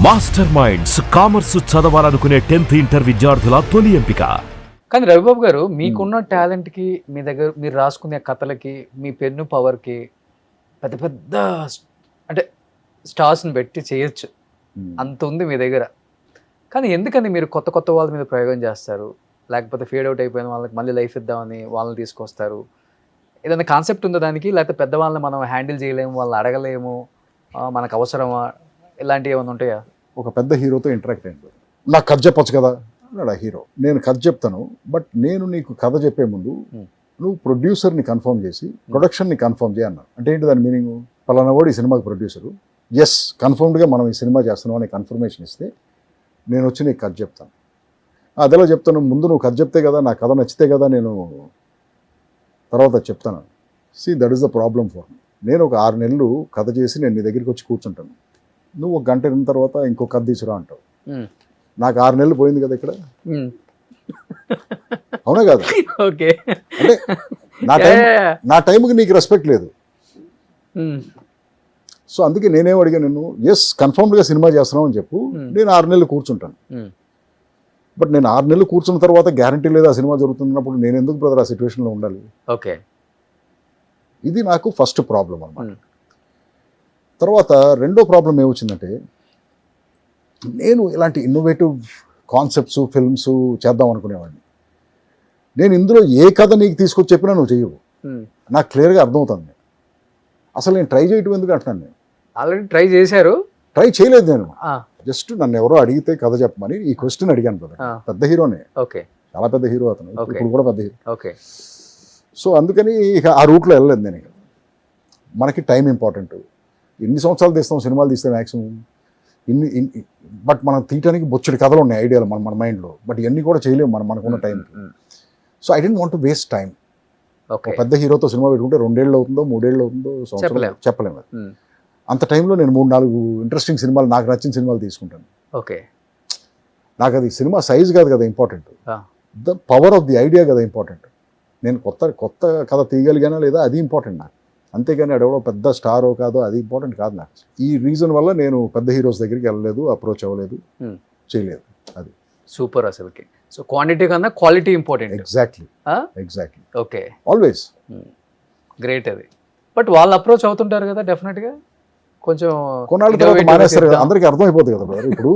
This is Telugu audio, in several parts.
మాస్టర్ మైండ్స్ కామర్స్ చదవాలనుకునే 10th ఇంటర్ విద్యార్థుల తొలి ఎంపిక. కానీ రవిబాబు గారు మీకున్న టాలెంట్కి మీ దగ్గర మీరు రాసుకునే కథలకి మీ పెన్ను పవర్కి పెద్ద పెద్ద అంటే స్టార్స్ని పెట్టి చేయొచ్చు, అంత ఉంది మీ దగ్గర. కానీ ఎందుకని మీరు కొత్త కొత్త వాళ్ళ మీద ప్రయోగం చేస్తారు? లేకపోతే ఫేడ్ అవుట్ అయిపోయిన వాళ్ళకి మళ్ళీ లైఫ్ ఇద్దామని వాళ్ళని తీసుకొస్తారు? ఏదైనా కాన్సెప్ట్ ఉందా దానికి? లేకపోతే పెద్దవాళ్ళని మనం హ్యాండిల్ చేయలేము, వాళ్ళని అడగలేము, మనకు అవసరమా, ఇలాంటివి ఏమైనా ఉంటాయా? ఒక పెద్ద హీరోతో ఇంటరాక్ట్ అయింది. నాకు కథ చెప్పొచ్చు కదా అన్నాడు ఆ హీరో. నేను కథ చెప్తాను, బట్ నేను నీకు కథ చెప్పే ముందు నువ్వు ప్రొడ్యూసర్ని కన్ఫర్మ్ చేసి ప్రొడక్షన్ని కన్ఫర్మ్ చేయ అన్నాడు. అంటే ఏంటి దాని మీనింగ్? పలానా వాడు ఈ సినిమాకి ప్రొడ్యూసరు, ఎస్ కన్ఫర్మ్డ్గా మనం ఈ సినిమా చేస్తున్నాం అని కన్ఫర్మేషన్ ఇస్తే నేను వచ్చి నీకు కథ చెప్తాను. అదేలా చెప్తాను, ముందు నువ్వు కథ చెప్తే కదా, నా కథ నచ్చితే కదా నేను తర్వాత చెప్తాను. See that is the problem for me. నేను ఒక 6 నెలలు కథ చేసి నేను నీ దగ్గరికి వచ్చి కూర్చుంటాను, నువ్వు ఒక గంట అయిన తర్వాత ఇంకో కథ తీసుకురా అంటావు. నాకు 6 నెలలు పోయింది కదా ఇక్కడ, అవునా కదా? ఓకే, అంటే నా టైంకి నీకు రెస్పెక్ట్ లేదు. సో అందుకే నేనేం అడిగా, నిన్ను ఎస్ కన్ఫర్మ్డ్గా సినిమా చేస్తున్నావు అని చెప్పు, నేను 6 నెలలు కూర్చుంటాను. బట్ నేను 6 నెలలు కూర్చున్న తర్వాత గ్యారంటీ లేదు ఆ సినిమా జరుగుతున్నప్పుడు నేను ఎందుకు బ్రదర్ ఆ సిచ్యువేషన్లో ఉండాలి? ఓకే, ఇది నాకు ఫస్ట్ ప్రాబ్లం అన్నమాట. తర్వాత రెండో ప్రాబ్లం ఏమొచ్చిందంటే, నేను ఇలాంటి ఇన్నోవేటివ్ కాన్సెప్ట్స్ ఫిల్మ్స్ చేద్దాం అనుకునేవాడిని. నేను ఇందులో ఏ కథ నీకు తీసుకొచ్చి చెప్పినా నువ్వు చెయ్యవు, నాకు క్లియర్గా అర్థమవుతుంది. అసలు నేను ట్రై చేయటం ఎందుకు అంటున్నాను? నేను ఆల్రెడీ ట్రై చేశారు. ట్రై చేయలేదు, నేను జస్ట్ నన్ను ఎవరో అడిగితే కథ చెప్పమని ఈ క్వశ్చన్ అడిగాను కదా. పెద్ద హీరోనే, ఓకే, చాలా పెద్ద హీరో అతను, ఇప్పుడు కూడా పెద్ద హీరో. ఓకే, సో అందుకని ఇక ఆ రూట్లో వెళ్ళలేదు నేను. ఇక మనకి టైం ఇంపార్టెంట్. ఎన్ని సంవత్సరాలు తీస్తాం సినిమాలు తీస్తే మ్యాక్సిమం బట్ మనం తీయటానికి బొచ్చడి కథలు ఉన్నాయి, ఐడియాలు మన మైండ్లో, బట్ ఇవన్నీ కూడా చేయలేము మనకున్న టైంకి. So I don't want to waste time. ఒక పెద్ద హీరోతో సినిమా పెట్టుకుంటే 2 ఏళ్ళు అవుతుందో 3 ఏళ్ళు అవుతుందో సంవత్సరం చెప్పలేము. అంత టైంలో నేను 3-4 ఇంట్రెస్టింగ్ సినిమాలు, నాకు నచ్చిన సినిమాలు తీసుకుంటాను. ఓకే, నాకు అది సినిమా సైజ్ కాదు కదా important, the power of the idea కదా ఇంపార్టెంట్. నేను కొత్త కథ తీయగలిగానా లేదా అది ఇంపార్టెంట్ నాకు, అంతేగాని అడెవడో పెద్ద స్టారో కాదో అది ఇంపార్టెంట్ కాదు నాకు. ఈ రీజన్ వల్ల నేను పెద్ద హీరోస్ దగ్గరికి వెళ్ళలేదు, అప్రోచ్ అవ్వలేదు, చేయలేదు. అది సూపర్ అసలుకి. సో క్వాంటిటీ కన్నా quality important. Exactly okay, always great అది. బట్ వాళ్ళు అప్రోచ్ అవుతుంటారు కదా డెఫినెట్గా, కొంచెం కొన్నాళ్ళ తర్వాత మానేస్తారు కదా, అందరికీ అర్థమైపోతుంది కదా బ్రదర్. ఇప్పుడు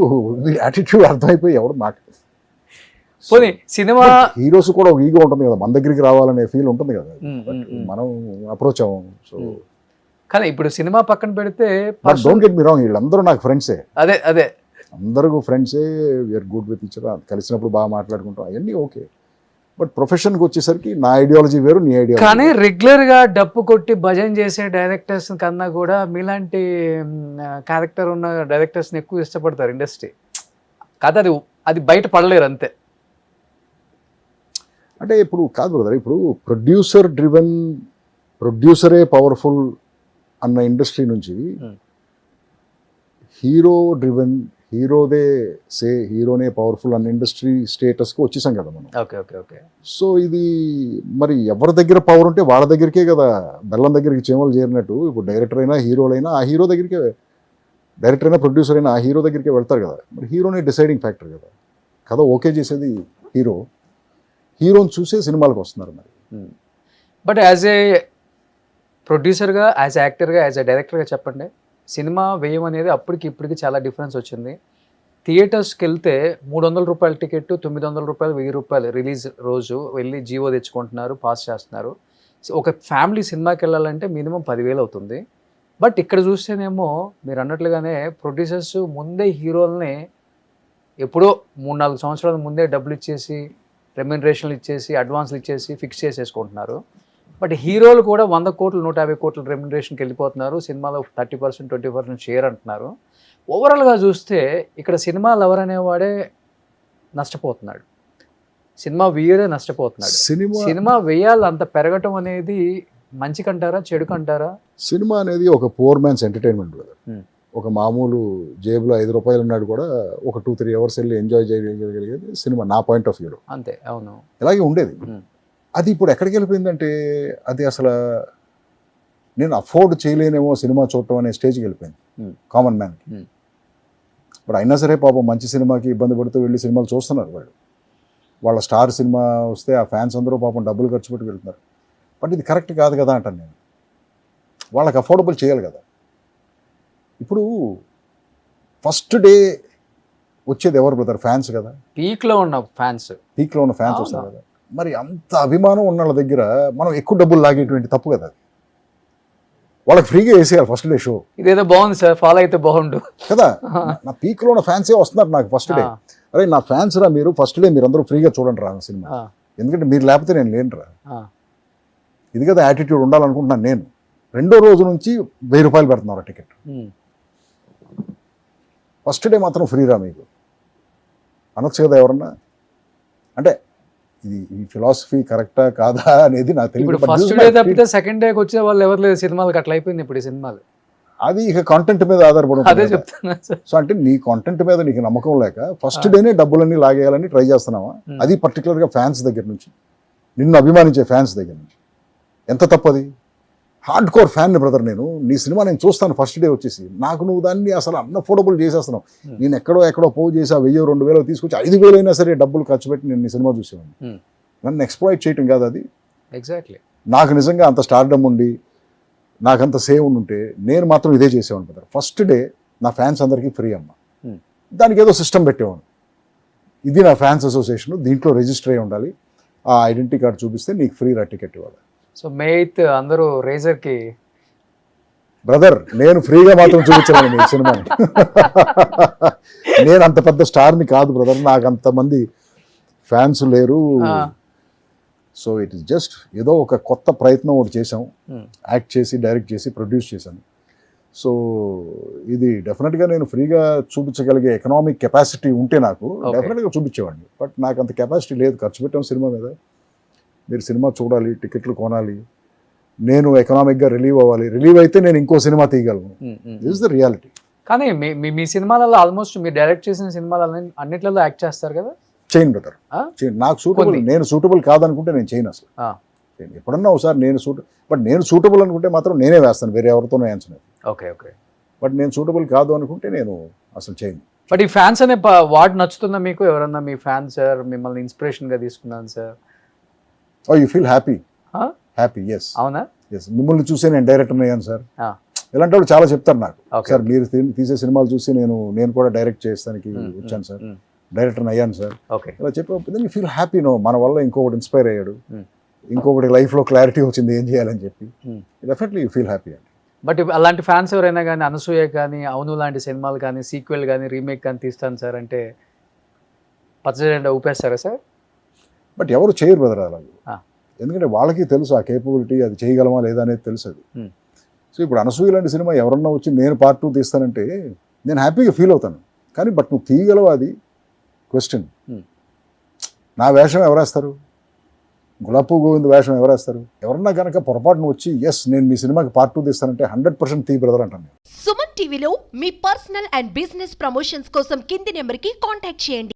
యాటిట్యూడ్ అర్థమైపోయి ఎవడు మాట. పోనీ సినిమా హీరోస్ కూడా ఒక ఈగో ఉంటుంది కదా, మన దగ్గరికి రావాలనే ఫీల్ ఉంటుంది కదా, మనం అప్రోచ్ అవ్వము. సో కానీ ఇప్పుడు సినిమా పక్కన పెడితే డోంట్ గెట్ మీ రాంగ్, వీళ్ళందరూ నాకు ఫ్రెండ్సే. అదే అందరూ ఫ్రెండ్సే, we are good with each other, కలిసినప్పుడు బాగా మాట్లాడుకుంటాం, అవన్నీ ఓకే. బట్ ప్రొఫెషన్కి వచ్చేసరికి నా ఐడియాలజీ వేరు, నీ ఐడియాలజీ. కానీ రెగ్యులర్గా డప్పు కొట్టి భజన చేసే డైరెక్టర్స్ కన్నా కూడా మీలాంటి క్యారెక్టర్ ఉన్న డైరెక్టర్స్ని ఎక్కువ ఇష్టపడతారు ఇండస్ట్రీ. కాదు, అది బయట పడలేరు అంతే. అంటే ఇప్పుడు కాదు బ్రదర్, ఇప్పుడు ప్రొడ్యూసరే పవర్ఫుల్ అన్న ఇండస్ట్రీ నుంచి హీరోనే పవర్ఫుల్ అన్న ఇండస్ట్రీ స్టేటస్కి వచ్చేసాం కదా మనం. ఓకే. సో ఇది మరి ఎవరి దగ్గర పవర్ ఉంటే వాళ్ళ దగ్గరికే కదా, బెల్లం దగ్గరికి చేమలు చేరినట్టు. ఇప్పుడు డైరెక్టర్ అయినా హీరోలైనా ఆ హీరో దగ్గరికే, డైరెక్టర్ అయినా ప్రొడ్యూసర్ అయినా ఆ హీరో దగ్గరికే వెళ్తారు కదా. మరి హీరోనే డిసైడింగ్ ఫ్యాక్టర్ కదా, కథ ఓకే చేసేది హీరోని చూసే సినిమాలకు వస్తున్నారు మరి. బట్ యాజ్ ఏ ప్రొడ్యూసర్గా, యాజ్ ఏ యాక్టర్గా, యాజ్ ఏ డైరెక్టర్గా చెప్పండి, సినిమా వ్యయం అనేది అప్పటికి ఇప్పటికి చాలా డిఫరెన్స్ వచ్చింది. థియేటర్స్కి వెళ్తే 300 రూపాయల టికెట్, 900 రూపాయలు, 1000 రూపాయలు రిలీజ్ రోజు వెళ్ళి జీవో తెచ్చుకుంటున్నారు, పాస్ చేస్తున్నారు. ఒక ఫ్యామిలీ సినిమాకి వెళ్ళాలంటే మినిమం 10,000 అవుతుంది. బట్ ఇక్కడ చూస్తేనేమో మీరు అన్నట్లుగానే ప్రొడ్యూసర్స్ ముందే హీరోల్ని ఎప్పుడో 3-4 సంవత్సరాల ముందే డబ్బులు ఇచ్చేసి, రెమ్యునరేషన్లు ఇచ్చేసి, అడ్వాన్స్లు ఇచ్చేసి ఫిక్స్ చేసేసుకుంటున్నారు. బట్ హీరోలు కూడా 100 కోట్లు 150 కోట్ల రెమ్యునరేషన్కి వెళ్ళిపోతున్నారు, సినిమాలో 30% 20% షేర్ అంటున్నారు. ఓవరాల్గా చూస్తే ఇక్కడ సినిమా లవర్ అనేవాడే నష్టపోతున్నాడు, సినిమా వేయరే నష్టపోతున్నాడు. సినిమా వేయాలి అంత పెరగటం అనేది మంచికంటారా చెడుకంటారా? సినిమా అనేది ఒక పోర్ మ్యాన్స్ ఎంటర్టైన్మెంట్ బ్రదర్. ఒక మామూలు జేబులో 5 రూపాయలు ఉన్నాడు కూడా ఒక 2-3 అవర్స్ వెళ్ళి ఎంజాయ్ చేయగలిగేది సినిమా, నా పాయింట్ ఆఫ్ వ్యూలో అంతే. అవును, ఇలాగే ఉండేది. అది ఇప్పుడు ఎక్కడికి వెళ్ళిపోయిందంటే, అది అసలు నేను అఫోర్డ్ చేయలేనేమో సినిమా చూడటం అనే స్టేజ్కి వెళ్ళిపోయింది కామన్ మ్యాన్కి. బట్ అయినా సరే పాపం మంచి సినిమాకి ఇబ్బంది పడుతూ వెళ్ళి సినిమాలు చూస్తున్నారు వాళ్ళు. వాళ్ళ స్టార్ సినిమా వస్తే ఆ ఫ్యాన్స్ అందరూ పాపం డబ్బులు ఖర్చు పెట్టి వెళ్తున్నారు. బట్ ఇది కరెక్ట్ కాదు కదా అంటాను నేను. వాళ్ళకి అఫోర్డబుల్ చేయాలి కదా. ఇప్పుడు ఫస్ట్ డే వచ్చేది ఎవరు బ్రదర్? ఫ్యాన్స్ కదా. పీక్లో ఉన్న ఫ్యాన్స్ వస్తారు కదా. మరి అంత అభిమానం ఉన్న వాళ్ళ దగ్గర మనం ఎక్కువ డబ్బులు లాగేటువంటి తప్పు కదా అది. వాళ్ళకి ఫ్రీగా వేసేయాలి ఫస్ట్ డే షో. ఇదేదో బాగుంది సార్, ఫాలో అయితే బాగుండు కదా. నా పీక్లో ఉన్న ఫ్యాన్సే వస్తున్నారు నాకు ఫస్ట్ డే. అరే నా ఫ్యాన్స్ రా మీరు, ఫస్ట్ డే మీరు అందరూ ఫ్రీగా చూడండి రా సినిమా, ఎందుకంటే మీరు లేకపోతే నేను లేనురా. ఇది కదా యాటిట్యూడ్ ఉండాలనుకుంటున్నాను నేను. రెండో రోజు నుంచి 1000 రూపాయలు పెడుతున్నారు టికెట్. ఫస్ట్ డే మాత్రం ఫ్రీ రా మీకు అనొచ్చు కదా ఎవరన్నా. అంటే ఇది ఈ ఫిలాసఫీ కరెక్టా కాదా అనేది నాకు ఇప్పుడు తెలియదు. ఫస్ట్ డే తప్పితే సెకండ్ డేకి వచ్చే వాళ్ళు ఎవరు లేదు సినిమాలకు, అట్లా అయిపోయింది ఇప్పుడు ఈ సినిమాలు. అది ఇక కంటెంట్ మీద ఆధారపడి అదే ఉంటుంది. చెప్తున్నా సార్. సో అంటే నీ కంటెంట్ మీద నీకు నమ్మకం లేక ఫస్ట్ డేనే డబ్బులన్నీ లాగేయాలని ట్రై చేస్తున్నావా? అది పర్టికులర్గా ఫ్యాన్స్ దగ్గర నుంచి, నిన్ను అభిమానించే ఫ్యాన్స్ దగ్గర నుంచి. ఎంత తప్పది? హార్డ్ కోర్ ఫ్యాన్ బ్రదర్ నేను. నీ సినిమా నేను చూస్తాను ఫస్ట్ డే వచ్చేసి. నాకు నువ్వు దాన్ని అసలు అన్అఫోర్డబుల్ చేసేస్తున్నావు. నేను ఎక్కడో పోగు చేసి 1000 2000 తీసుకొచ్చి 5000 అయినా సరే డబ్బులు ఖర్చు పెట్టి నేను నీ సినిమా చూసేవాడిని. నన్ను ఎక్స్ప్లాయిట్ చేయటం కాదు అది. ఎగ్జాక్ట్లీ. నాకు నిజంగా అంత స్టార్డమ్ ఉండి నాకంత సేవ్ ఉంటే నేను మాత్రం ఇదే చేసేవాడిని బ్రదర్. ఫస్ట్ డే నా ఫ్యాన్స్ అందరికీ ఫ్రీ అమ్మ. దానికి ఏదో సిస్టమ్ పెట్టేవాడిని. ఇది నా ఫ్యాన్స్ అసోసియేషన్, దీంట్లో రిజిస్టర్ అయి ఉండాలి, ఆ ఐడెంటిటీ కార్డు చూపిస్తే నీకు ఫ్రీ రా టికెట్ ఇవ్వాలి. సో May 8th అందరూ రేజర్కి బ్రదర్ నేను ఫ్రీగా మాత్రం చూపించాను మీ సినిమాని. నేను అంత పెద్ద స్టార్ని కాదు బ్రదర్, నాకు అంతమంది ఫ్యాన్స్ లేరు. సో ఇట్ ఇస్ జస్ట్ ఏదో ఒక కొత్త ప్రయత్నం ఒకటి చేసాం. యాక్ట్ చేసి డైరెక్ట్ చేసి ప్రొడ్యూస్ చేశాను. సో ఇది డెఫినెట్గా నేను ఫ్రీగా చూపించగలిగే ఎకనామిక్ కెపాసిటీ ఉంటే నాకు డెఫినెట్గా చూపించేవాడిని. బట్ నాకు అంత కెపాసిటీ లేదు. ఖర్చు పెట్టాం సినిమా మీద. మీరు సినిమా చూడాలి, టికెట్లు కొనాలి, నేను ఎకనామిక్గా రిలీవ్ అవ్వాలి. రిలీవ్ అయితే నేను ఇంకో సినిమా తీయగలను. This is the reality. కానీ మీ సినిమాలలో ఆల్మోస్ట్ మీరు డైరెక్ట్ చేసిన సినిమాలలో అన్నిట్లలో యాక్ట్ చేస్తారు కదా. చేయను బ్రదర్, నాకు సూటబుల్. నేను సూటబుల్ కాదనుకుంటే నేను చేయను అసలు. ఎప్పుడన్నా ఒకసారి నేను సూటబుల్ అనుకుంటే మాత్రం నేనే వేస్తాను, వేరే ఎవరితోనో వేయించను. Okay okay. బట్ నేను సూటబుల్ కాదు అనుకుంటే నేను అసలు చేయను. బట్ ఈ ఫ్యాన్స్ అనే వార్డ్ నచ్చుతుందా మీకు? ఎవరన్నా మీ ఫ్యాన్స్ సార్ మిమ్మల్ని ఇన్స్పిరేషన్గా తీసుకున్నాను sir? Oh you feel happy? Happy, yes. అవునా? ఎస్. మిమ్మల్ని చూసే నేను డైరెక్టర్ అయ్యాను సార్. ఇలాంటి వాళ్ళు చాలా చెప్తారు నాకు, సార్ మీరు తీసే సినిమాలు చూసి నేను కూడా డైరెక్ట్ చేస్తానికి వచ్చాను సార్, డైరెక్టర్ అయ్యాను సార్. ఇలా చెప్పి యూ ఫీల్ హ్యాపీ. నో మన వల్ల ఇంకొకటి ఇన్స్పైర్ అయ్యాడు, ఇంకొకటి లైఫ్లో క్లారిటీ వచ్చింది ఏం చేయాలని చెప్పి. డెఫినెట్లీ యూ ఫీల్ హ్యాపీ అండి. బట్ అలాంటి ఫ్యాన్స్ ఎవరైనా కానీ అనసూయ కానీ అవును లాంటి సినిమాలు కానీ సీక్వెల్ కానీ రీమేక్ కానీ తీస్తాను సార్ అంటే పచ్చజెండా ఊపేస్తారా సార్? బట్ ఎవరు చేయరు బ్రదర్ అలాగే. ఎందుకంటే వాళ్ళకి తెలుసు ఆ కేపబిలిటీ, అది చేయగలమా లేదా అనేది తెలుసు అది. సో ఇప్పుడు అనసూయ లాంటి సినిమా ఎవరన్నా వచ్చి నేను పార్ట్ 2 తీస్తానంటే నేను హ్యాపీగా ఫీల్ అవుతాను. కానీ బట్ నువ్వు తీయగలవా అది క్వశ్చన్. నా వేషం ఎవరేస్తారు? గులాబీ గోవింద్ వేషం ఎవరేస్తారు? ఎవరన్నా కనుక పొరపాటును వచ్చి ఎస్ నేను మీ సినిమాకి పార్ట్ 2 తీస్తానంటే 100% తీ బ్రదర్ అంటాను. సుమన్ టీవీలో మీ పర్సనల్ అండ్ బిజినెస్ ప్రమోషన్స్ కోసం కింది నెంబర్కి కాంటాక్ట్ చేయండి.